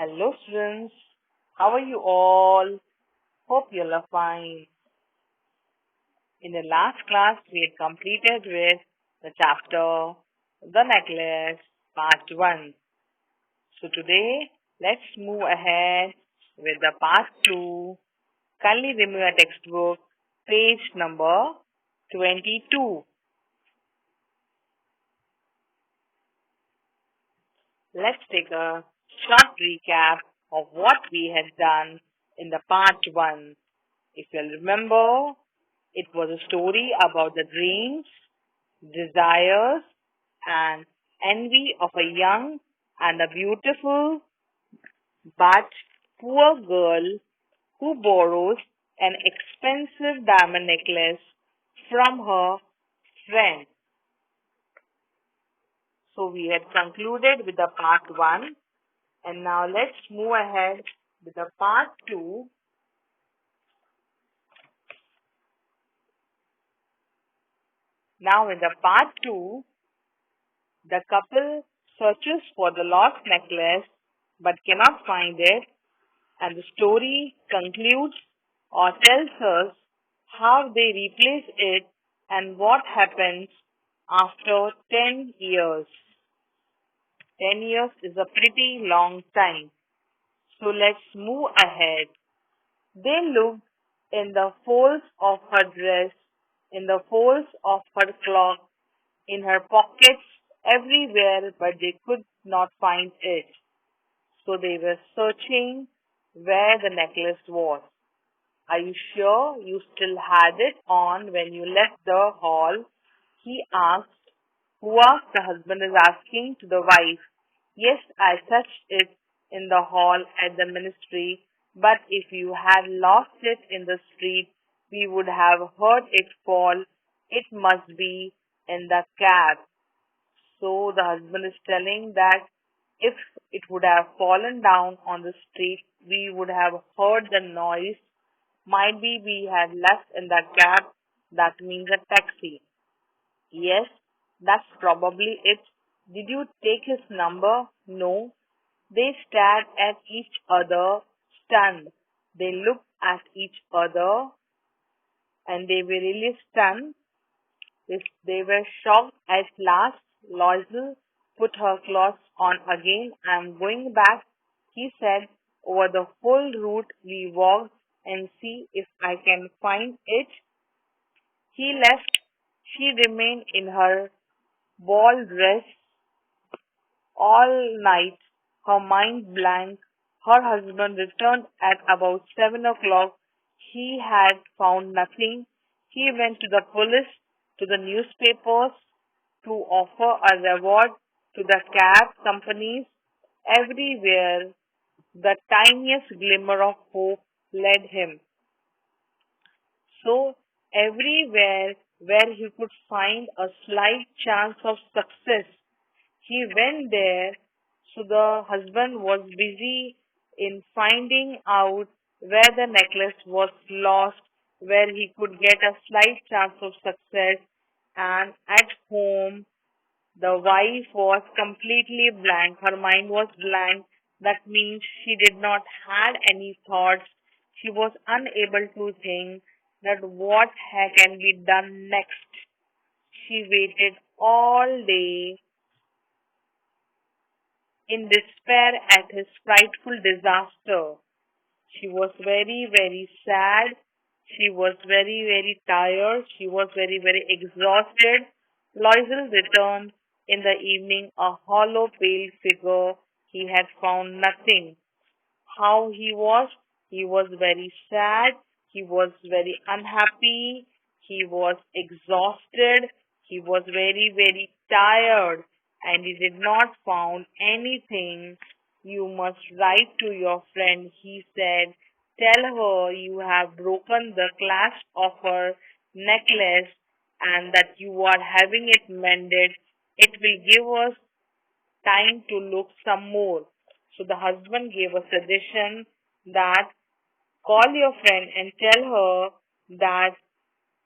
Hello students, how are you all? Hope you're all fine. In the last class, we had completed with the chapter The Necklace, part 1. So today, let's move ahead with the part 2. Kindly remove your textbook, page number 22. Let's take a short recap of what we had done in the part 1. If you'll remember, it was a story about the dreams, desires, and envy of a young and a beautiful but poor girl who borrows an expensive diamond necklace from her friend. So we had concluded with the part 1, and now let's move ahead with the part 2. Now in the part 2, the couple searches for the lost necklace but cannot find it, and the story concludes or tells us how they replace it and what happens after 10 years. 10 years is a pretty long time. So let's move ahead. They looked in the folds of her dress, in the folds of her cloak, in her pockets, everywhere, but they could not find it. So they were searching where the necklace was. Are you sure you still had it on when you left the hall? He asked. Who asked? The husband is asking to the wife. Yes, I touched it in the hall at the ministry, but if you had lost it in the street, we would have heard it fall. It must be in the cab. So the husband is telling that if it would have fallen down on the street, we would have heard the noise. Might be we had left in the cab. That means a taxi. Yes, that's probably it. Did you take his number? No. They stared at each other, stunned. They looked at each other and they were really stunned. They were shocked. At last, Loisel put her clothes on again. I'm going back, he said. Over the whole route we walked and see if I can find it. He left. She remained in her ball dress all night, her mind blank. Her husband returned at about 7 o'clock. He had found nothing. He went to the police, to the newspapers, to offer a reward to the cab companies. Everywhere, the tiniest glimmer of hope led him. So, everywhere where he could find a slight chance of success, he went there. So the husband was busy in finding out where the necklace was lost, where he could get a slight chance of success. And at home, the wife was completely blank. Her mind was blank. That means she did not had any thoughts. She was unable to think that what can be done next. She waited all day in despair at his frightful disaster. She was very, very sad. She was very, very tired. She was very, very exhausted. Loisel returned in the evening, a hollow, pale figure. He had found nothing. How he was? He was very sad. He was very unhappy. He was exhausted. He was very, very tired, and he did not found anything. You must write to your friend, he said. Tell her you have broken the clasp of her necklace and that you are having it mended. It will give us time to look some more. So the husband gave a suggestion that call your friend and tell her that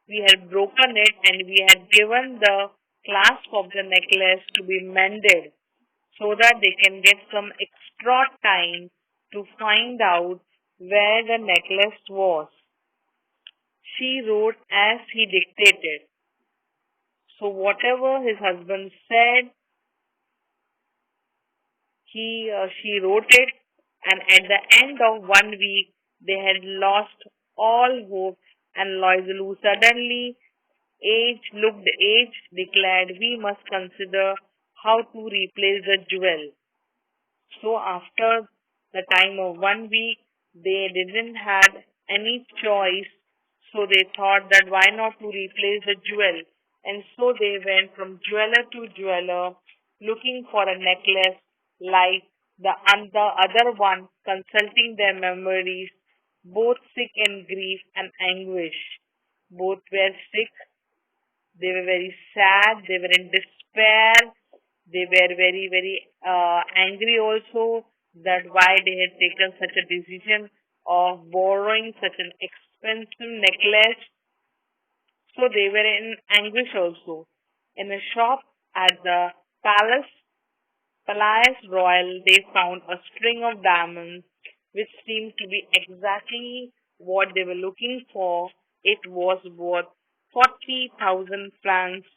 we had broken it and we had given the clasp of the necklace to be mended so that they can get some extra time to find out where the necklace was. She wrote as he dictated. So whatever his husband said, she wrote it, and at the end of 1 week, they had lost all hope. And Loisel, who suddenly looked aged, declared, "We must consider how to replace the jewel." So after the time of 1 week, they didn't had any choice. So they thought that why not to replace the jewel? And so they went from jeweler to jeweler looking for a necklace like the other one, consulting their memories, both sick in grief and anguish. Both were sick, they were very sad, they were in despair, they were very, very angry also that why they had taken such a decision of borrowing such an expensive necklace. So they were in anguish also. In a shop at the palace, Palais Royal, they found a string of diamonds which seemed to be exactly what they were looking for. It was worth 40,000 francs.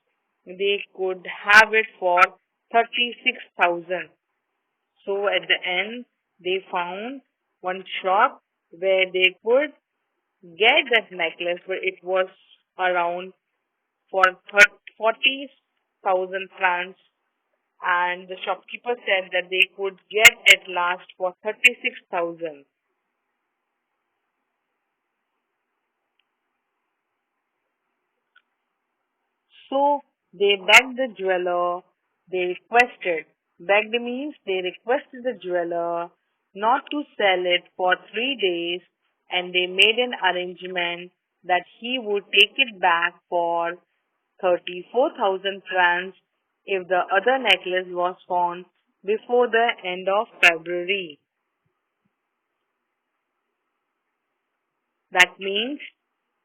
They could have it for 36,000. So at the end, they found one shop where they could get that necklace, but it was around for 40,000 francs, and the shopkeeper said that they could get at last for 36,000. So they begged the jeweler, they requested, begged means they requested the jeweler not to sell it for 3 days, and they made an arrangement that he would take it back for 34,000 francs if the other necklace was found before the end of February. That means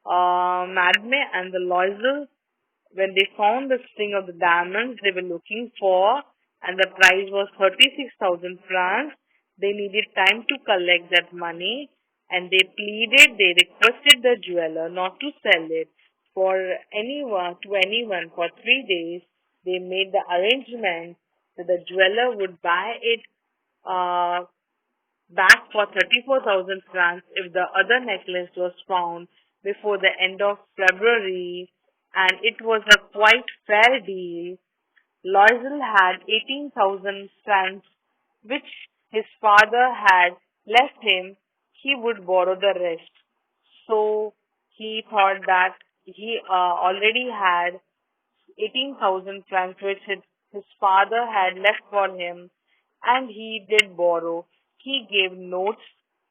Madme and the Loisel, when they found the string of the diamonds they were looking for, and the price was 36,000 francs, they needed time to collect that money, and they requested the jeweler not to sell it for anyone for 3 days. They made the arrangement that the jeweler would buy it uh, back for 34,000 francs if the other necklace was found before the end of February, and it was a quite fair deal. Loisel had 18,000 francs, which his father had left him. He would borrow the rest. So he thought that he already had 18,000 francs which his father had left for him, and he did borrow. He gave notes,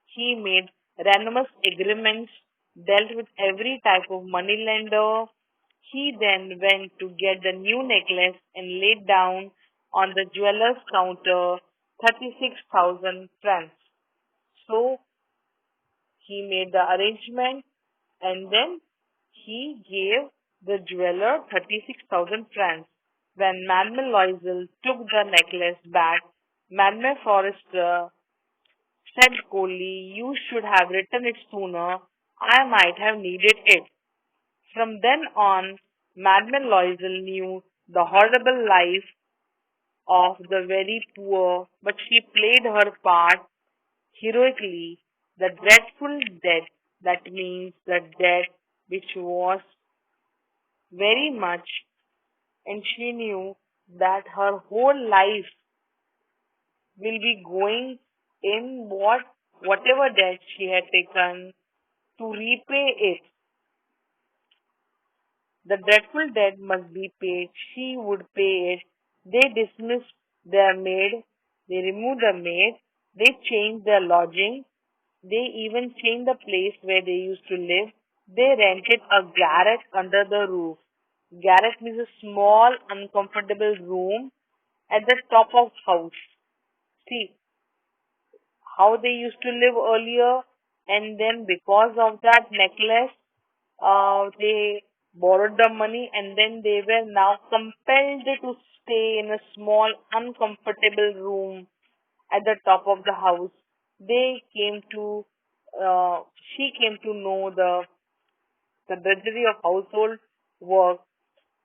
he made anonymous agreements, dealt with every type of moneylender. He then went to get the new necklace and laid down on the jeweler's counter 36,000 francs. So he made the arrangement, and then he gave the jeweler 36,000 francs. When Mademoiselle Loisel took the necklace back, Mademoiselle Forrester said coldly, "You should have written it sooner. I might have needed it." From then on, Mademoiselle Loisel knew the horrible life of the very poor, but she played her part heroically. The dreadful death, that means the death which was very much, and she knew that her whole life will be going in whatever debt she had taken to repay it. The dreadful debt must be paid. She would pay it. They dismissed their maid. They removed the maid. They changed their lodging. They even changed the place where they used to live. They rented a garret under the roof. Garret means a small, uncomfortable room at the top of house. See how they used to live earlier, and then because of that necklace, they borrowed the money, and then they were now compelled to stay in a small, uncomfortable room at the top of the house. they came to, she came to know the drudgery of household work,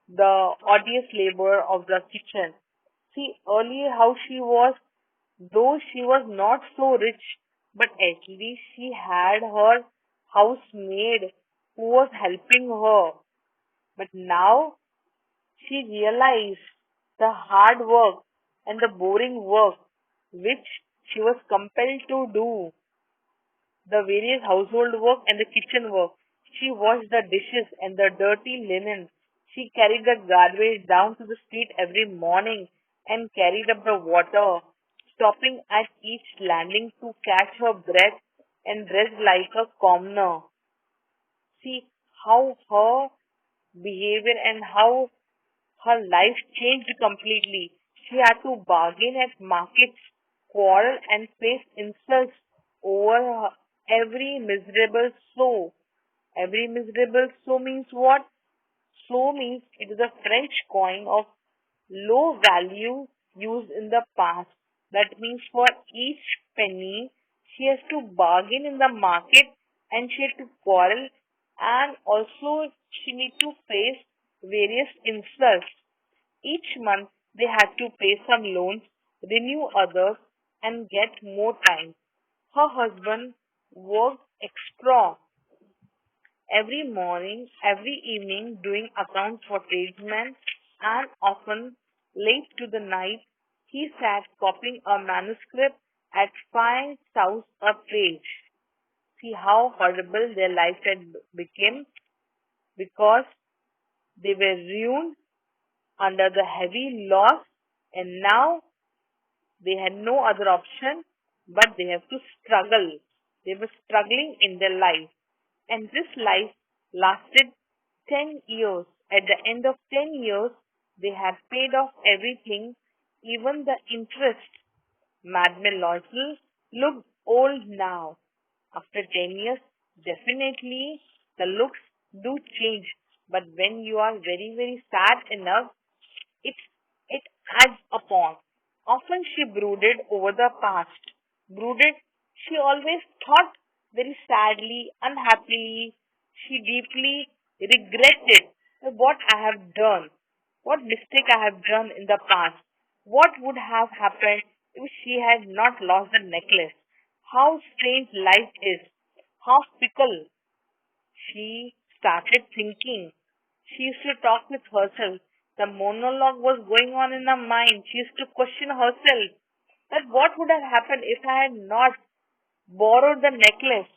the odious labor of the kitchen. See, earlier how she was, though she was not so rich, but at least she had her housemaid who was helping her. But now she realized the hard work and the boring work which she was compelled to do, the various household work and the kitchen work. She washed the dishes and the dirty linen. She carried the garbage down to the street every morning and carried up the water, stopping at each landing to catch her breath and dress like a commoner. See how her behavior and how her life changed completely. She had to bargain at markets, quarrel and face insults over every miserable soul. Every miserable so means what? So means it is a French coin of low value used in the past. That means for each penny, she has to bargain in the market and she has to quarrel and also she need to face various insults. Each month they had to pay some loans, renew others and get more time. Her husband worked extra every morning, every evening doing accounts for tradesmen, and often late to the night he sat copying a manuscript at 5 sous a page. See how horrible their life had become because they were ruined under the heavy loss and now they had no other option but they have to struggle. They were struggling in their life. And this life lasted 10 years. At the end of 10 years, they had paid off everything, even the interest. Madame Loisel looked old now. After 10 years, definitely the looks do change. But when you are very, very sad enough, it, it adds upon. Often she brooded over the past. Brooded, she always thought very sadly, unhappily. She deeply regretted what I have done, what mistake I have done in the past. What would have happened if she had not lost the necklace? How strange life is, how fickle. She started thinking. She used to talk with herself. The monologue was going on in her mind. She used to question herself that what would have happened if I had not borrowed the necklace?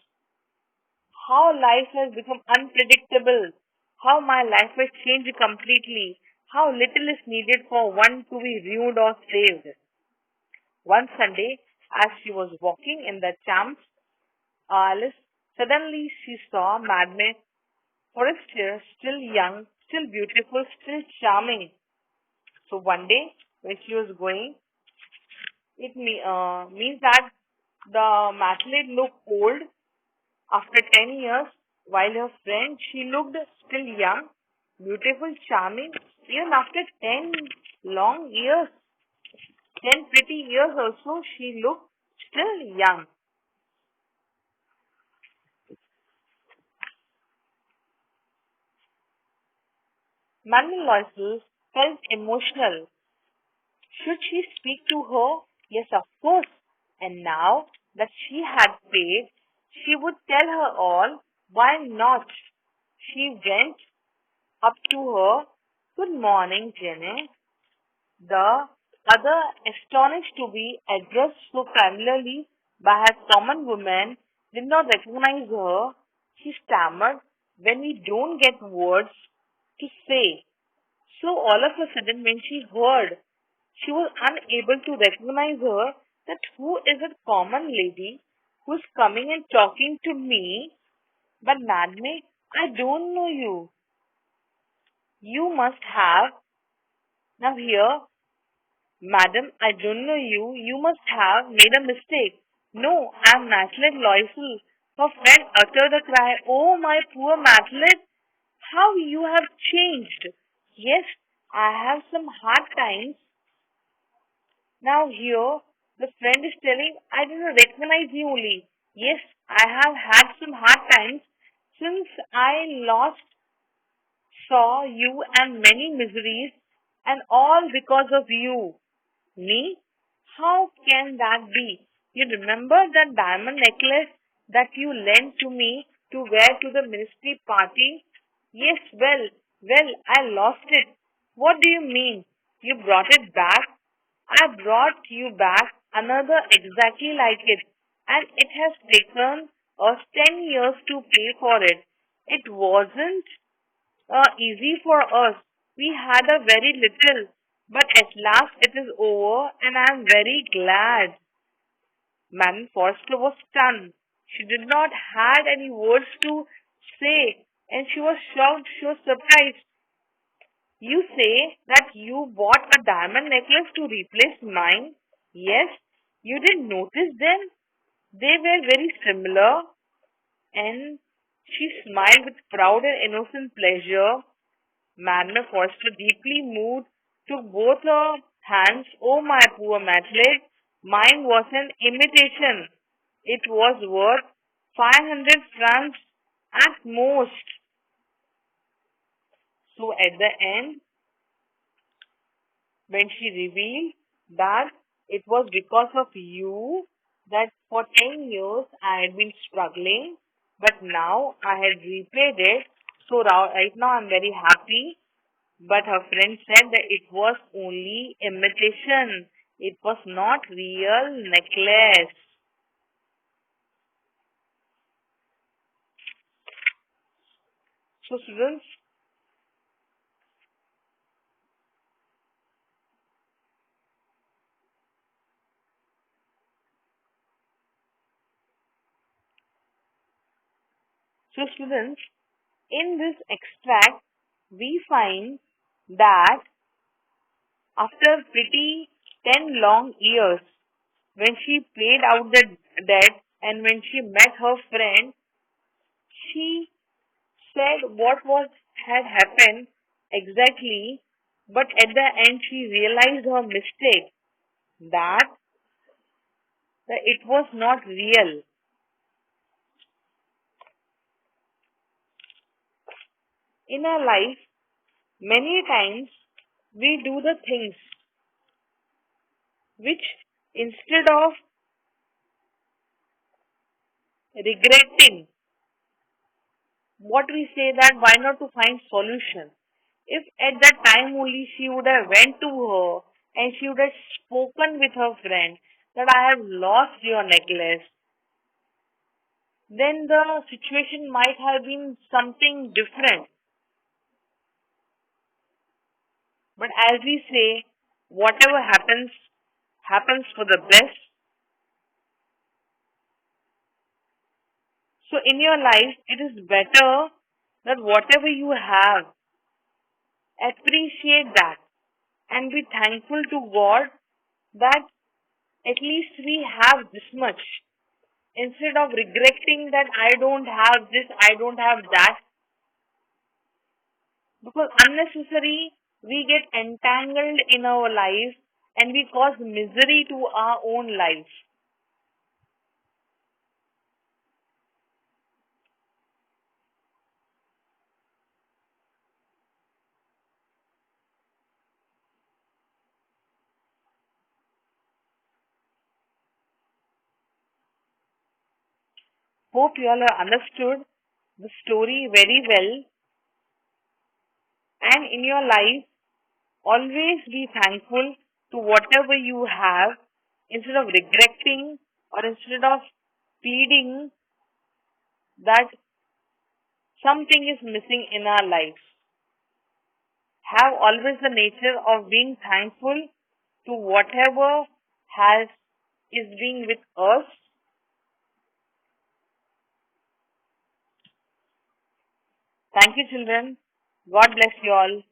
How life has become unpredictable. How my life has changed completely. How little is needed for one to be ruined or saved. One Sunday, as she was walking in the Champs Alice, suddenly she saw Madame Forestier, still young, still beautiful, still charming. So one day, when she was going, means that the mathlete looked old after 10 years, while her friend, she looked still young, beautiful, charming, even after 10 long years, 10 pretty years also, she looked still young. Madeline Loisel felt emotional. Should she speak to her? Yes, of course. And now that she had paid, she would tell her all. Why not? She went up to her. Good morning, Jenny. The other, astonished to be addressed so familiarly by a common woman, did not recognize her. She stammered when we don't get words to say. So all of a sudden, when she heard, she was unable to recognize her that who is a common lady who is coming and talking to me. But Madame, I don't know you. You must have. Now here, Madam, I don't know you. You must have made a mistake. No, I'm Matlet Loisel. Her friend uttered a cry. Oh, my poor Matlet, how you have changed. Yes, I have some hard times. Now here, The friend is telling, I didn't recognize you only. Yes, I have had some hard times since I lost saw you and many miseries, and all because of you. Me? How can that be? You remember that diamond necklace that you lent to me to wear to the ministry party? Yes, I lost it. What do you mean? You brought it back? I brought you back another exactly like it, and it has taken us 10 years to pay for it. It wasn't easy for us. We had a very little, but at last it is over, and I am very glad. Madam Forster was stunned. She did not had any words to say, and she was shocked. She was surprised. You say that you bought a diamond necklace to replace mine? Yes. You didn't notice them? They were very similar, and she smiled with proud and innocent pleasure. Madame Forster, deeply moved, took both her hands. Oh, my poor Madeline, mine was an imitation. It was worth 500 francs at most. So at the end, when she revealed that it was because of you that for 10 years I had been struggling, but now I had repaid it. So right now I'm very happy. But her friend said that it was only imitation. It was not real necklace. So students, in this extract, we find that after pretty 10 long years, when she paid out the debt and when she met her friend, she said what was had happened exactly, but at the end she realized her mistake that, that it was not real. In our life, many times we do the things which instead of regretting, what we say that why not to find solution. If at that time only she would have went to her and she would have spoken with her friend that I have lost your necklace, then the situation might have been something different. But as we say, whatever happens, happens for the best. So in your life, it is better that whatever you have, appreciate that and be thankful to God that at least we have this much. Instead of regretting that I don't have this, I don't have that, because unnecessary we get entangled in our life and we cause misery to our own life. Hope you all have understood the story very well, and in your life always be thankful to whatever you have instead of regretting or instead of pleading that something is missing in our lives. Have always the nature of being thankful to whatever has is being with us. Thank you, children. God bless you all.